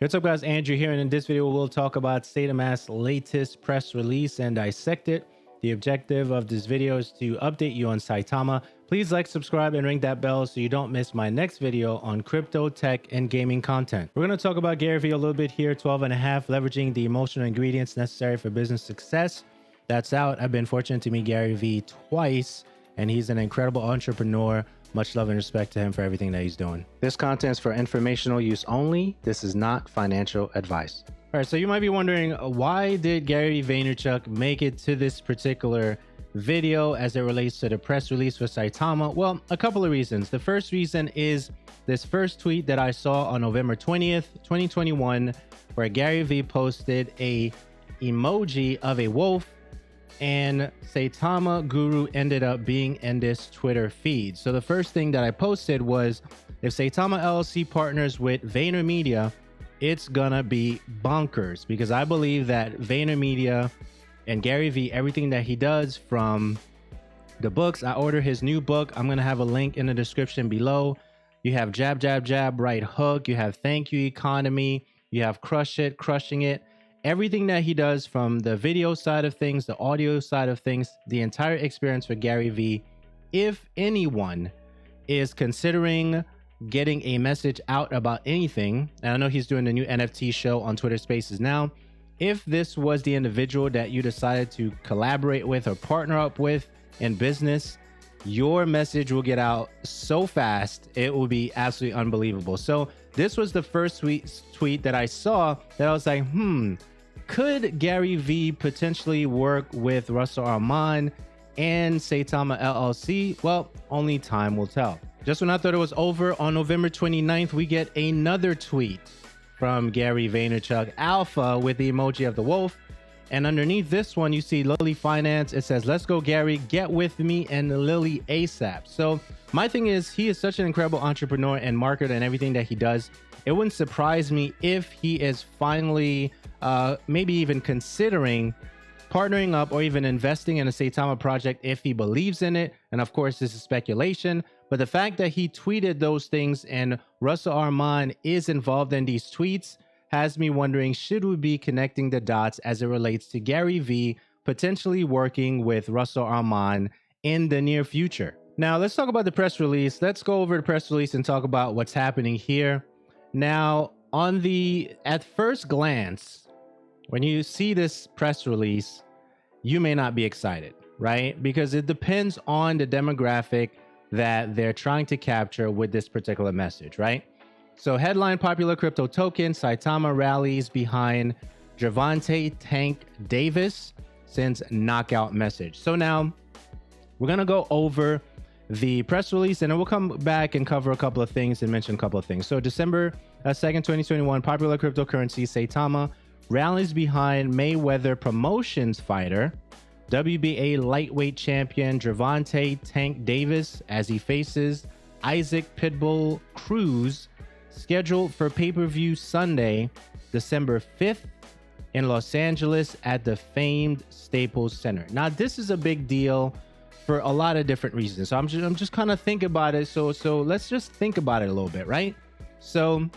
What's up, guys? Andrew here, and in this video we'll talk about Saitama's latest press release and dissect it. The objective of this video is to update you on Saitama. Please like, subscribe, and ring that bell so you don't miss my next video on crypto, tech, and gaming content. We're going to talk about Gary V a little bit here. 12 and a half, leveraging the emotional ingredients necessary for business success. That's out. I've been fortunate to meet Gary V twice, and he's an incredible entrepreneur. Much love and respect to him for everything that he's doing. This content is for informational use only. This is not financial advice. All right, so you might be wondering, why did Gary VaynerChuk make it to this particular video as it relates to the press release for Saitama? Well, a couple of reasons. The first reason is this first tweet that I saw on November 20th, 2021, where Gary V posted a emoji of a wolf, and Saitama Guru ended up being in this Twitter feed. So the first thing that I posted was, if Saitama LLC partners with VaynerMedia, it's gonna be bonkers, because I believe that VaynerMedia and Gary V, everything that he does, from the books, I order his new book. I'm gonna have a link in the description below. You have Jab, Jab, Jab, Right Hook. You have Thank You Economy. You have Crush It, Crushing It. Everything that he does, from the video side of things, the audio side of things, the entire experience for Gary V. If anyone is considering getting a message out about anything, and I know he's doing the new NFT show on Twitter Spaces now, if this was the individual that you decided to collaborate with or partner up with in business, your message will get out so fast, it will be absolutely unbelievable. So this was the first tweet that I saw that I was like, could Gary V potentially work with Russell Armand and Saitama LLC? Well, only time will tell. Just when I thought it was over, on November 29th, we get another tweet from Gary VaynerChuk Alpha with the emoji of the wolf. And underneath this one, you see Lily Finance. It says, "Let's go, Gary. Get with me and Lily ASAP." So my thing is, he is such an incredible entrepreneur and marketer and everything that he does. It wouldn't surprise me if he is finally maybe even considering partnering up or even investing in a Saitama project if he believes in it. And of course, this is speculation. But the fact that he tweeted those things and Russell Armand is involved in these tweets has me wondering, should we be connecting the dots as it relates to Gary V potentially working with Russell Armand in the near future? Now, let's talk about the press release. Let's go over the press release and talk about what's happening here. Now, at first glance, when you see this press release, you may not be excited, right? Because it depends on the demographic that they're trying to capture with this particular message, right? So headline: popular crypto token, Saitama rallies behind Gervonta Tank Davis, sends knockout message. So now we're going to go over the press release, and then we'll come back and cover a couple of things and mention a couple of things. So December 2nd, 2021, popular cryptocurrency Saitama rallies behind Mayweather Promotions fighter, WBA lightweight champion Gervonta Tank Davis, as he faces Isaac Pitbull Cruz, scheduled for pay-per-view Sunday, December 5th in Los Angeles at the famed Staples Center. Now, this is a big deal for a lot of different reasons. So I'm just kind of thinking about it. So let's just think about it a little bit, right? So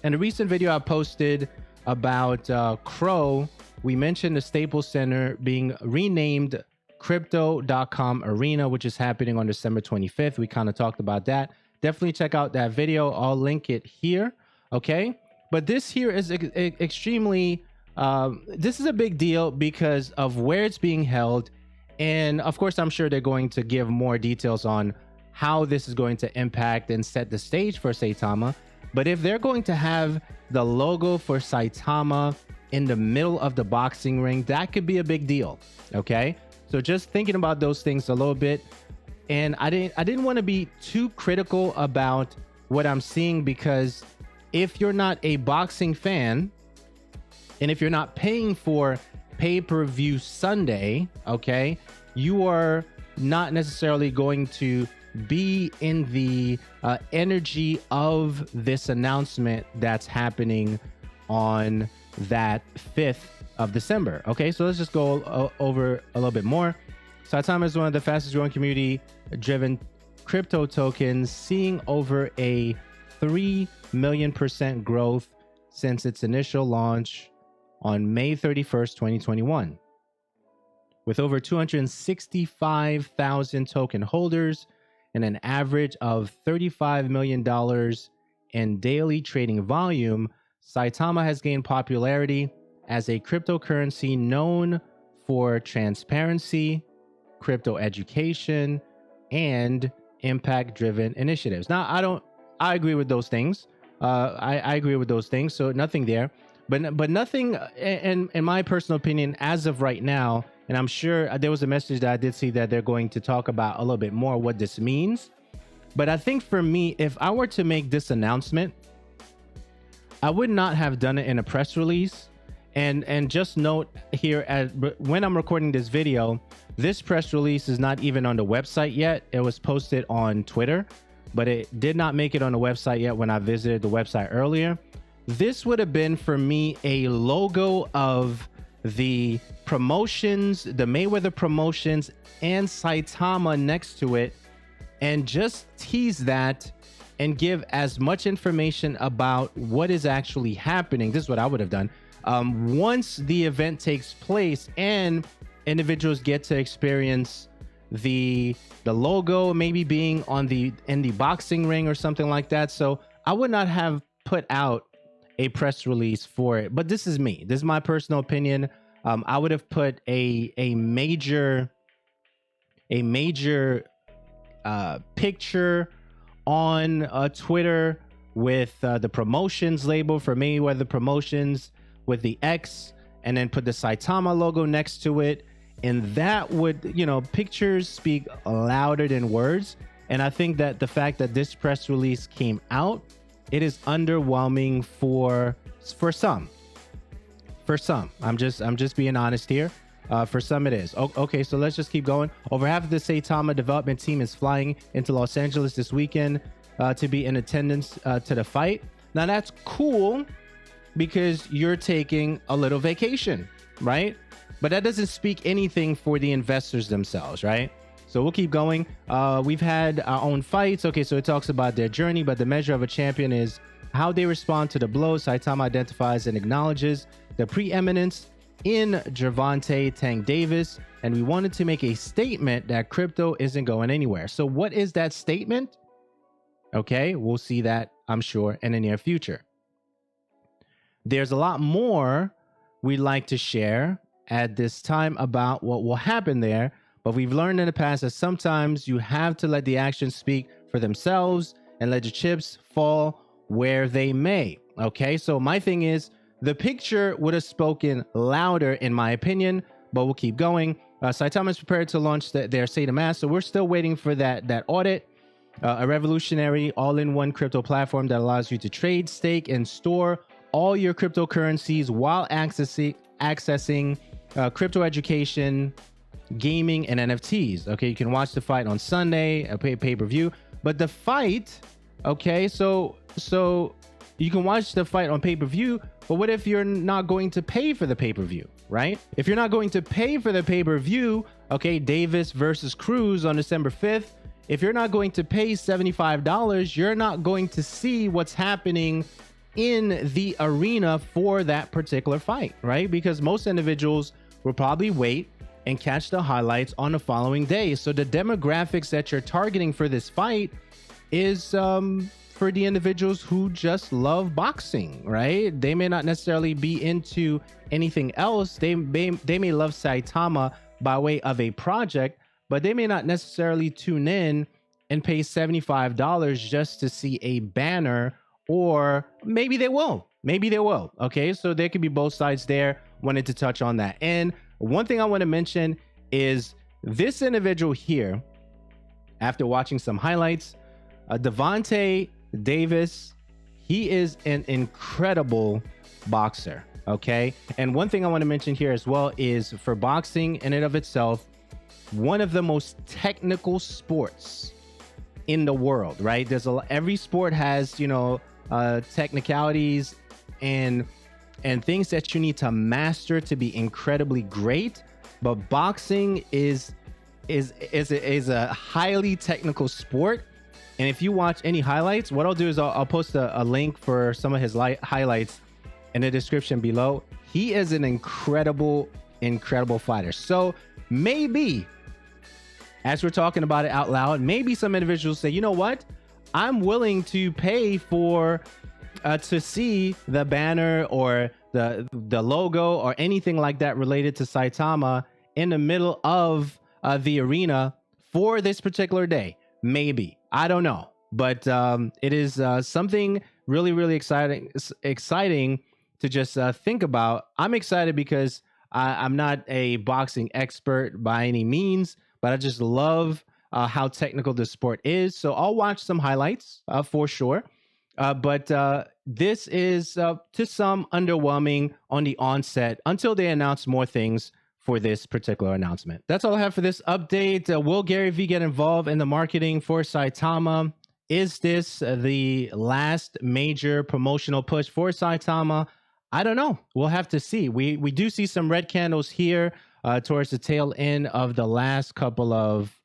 in a recent video I posted about Crow, we mentioned the Staples Center being renamed Crypto.com Arena, which is happening on December 25th. We kind of talked about that. Definitely check out that video. I'll link it here. Okay. But this here is extremely, this is a big deal because of where it's being held. And of course, I'm sure they're going to give more details on how this is going to impact and set the stage for Saitama. But if they're going to have the logo for Saitama in the middle of the boxing ring, that could be a big deal. Okay. So just thinking about those things a little bit. And I didn't want to be too critical about what I'm seeing, because if you're not a boxing fan and if you're not paying for pay-per-view Sunday, okay, you are not necessarily going to be in the energy of this announcement that's happening on that 5th of December. Okay, so let's just go over a little bit more. Saitama is one of the fastest growing community-driven crypto tokens, seeing over a 3 million% growth since its initial launch on May 31st, 2021. With over 265,000 token holders and an average of $35 million in daily trading volume, Saitama has gained popularity as a cryptocurrency known for transparency, crypto education, and impact-driven initiatives. Now, I agree with those things. I agree with those things. So nothing there, but nothing in my personal opinion as of right now. And I'm sure there was a message that I did see that they're going to talk about a little bit more what this means. But I think for me, if I were to make this announcement, I would not have done it in a press release. And just note here, when I'm recording this video, this press release is not even on the website yet. It was posted on Twitter, but it did not make it on the website yet when I visited the website earlier. This would have been for me a logo of the promotions, the Mayweather Promotions and Saitama next to it, and just tease that and give as much information about what is actually happening. This is what I would have done. Once the event takes place and individuals get to experience the logo maybe being in the boxing ring or something like that. So I would not have put out a press release for it, but this is me. This is my personal opinion. I would have put a major picture on Twitter with the promotions label for Mayweather Promotions with the X, and then put the Saitama logo next to it. And that would, pictures speak louder than words. And I think that the fact that this press release came out, it is underwhelming for some. For some, I'm just being honest here. For some it is. Okay, so let's just keep going. Over half of the Saitama development team is flying into Los Angeles this weekend to be in attendance to the fight. Now that's cool because you're taking a little vacation, right? But that doesn't speak anything for the investors themselves, right? So we'll keep going. We've had our own fights. Okay, so it talks about their journey, but the measure of a champion is how they respond to the blows. Saitama identifies and acknowledges the preeminence in Gervonta Davis, and we wanted to make a statement that crypto isn't going anywhere. So what is that statement? Okay, we'll see that, I'm sure, in the near future. There's a lot more we'd like to share at this time about what will happen there, but we've learned in the past that sometimes you have to let the actions speak for themselves and let the chips fall where they may. Okay, so my thing is, the picture would have spoken louder in my opinion, but we'll keep going. Saitama is prepared to launch their Saitama, so we're still waiting for that audit. A revolutionary all-in-one crypto platform that allows you to trade, stake, and store all your cryptocurrencies while accessing crypto education, gaming, and NFTs. Okay, you can watch the fight on Sunday, a pay-per-view. But the fight, okay, so you can watch the fight on pay-per-view, but what if you're not going to pay for the pay-per-view, right? If you're not going to pay for the pay-per-view, okay, Davis versus Cruz on December 5th, if you're not going to pay $75, you're not going to see what's happening in the arena for that particular fight, right? Because most individuals will probably wait and catch the highlights on the following day. So the demographics that you're targeting for this fight is for the individuals who just love boxing, right? They may not necessarily be into anything else. They may love Saitama by way of a project, but they may not necessarily tune in and pay $75 just to see a banner, or maybe they will. Okay, so there could be both sides there. Wanted to touch on that. And one thing I want to mention is this individual here, after watching some highlights, Gervonta Davis, he is an incredible boxer. Okay, and one thing I want to mention here as well is for boxing in and of itself, one of the most technical sports in the world, right? Every sport has, technicalities and things that you need to master to be incredibly great. But boxing is a highly technical sport. And if you watch any highlights, what I'll do is I'll post a link for some of his highlights in the description below. He is an incredible fighter. So maybe, as we're talking about it out loud, maybe some individuals say, you know what, I'm willing to pay for to see the banner or the logo or anything like that related to Saitama in the middle of the arena for this particular day. Maybe, I don't know, but it is something really exciting to just think about. I'm excited because I'm not a boxing expert by any means, but I just love how technical the sport is. So I'll watch some highlights for sure. But this is to some underwhelming on the onset until they announce more things for this particular announcement. That's all I have for this update. Will Gary V get involved in the marketing for Saitama? Is this the last major promotional push for Saitama? I don't know. We'll have to see. We do see some red candles here towards the tail end of the last couple of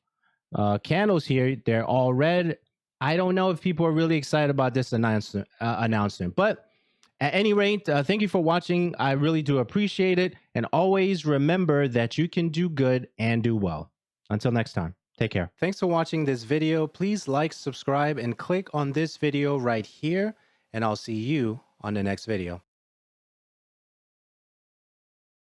candles here. They're all red. I don't know if people are really excited about this announcement, but at any rate, thank you for watching. I really do appreciate it. And always remember that you can do good and do well. Until next time, take care. Thanks for watching this video. Please like, subscribe, and click on this video right here. And I'll see you on the next video.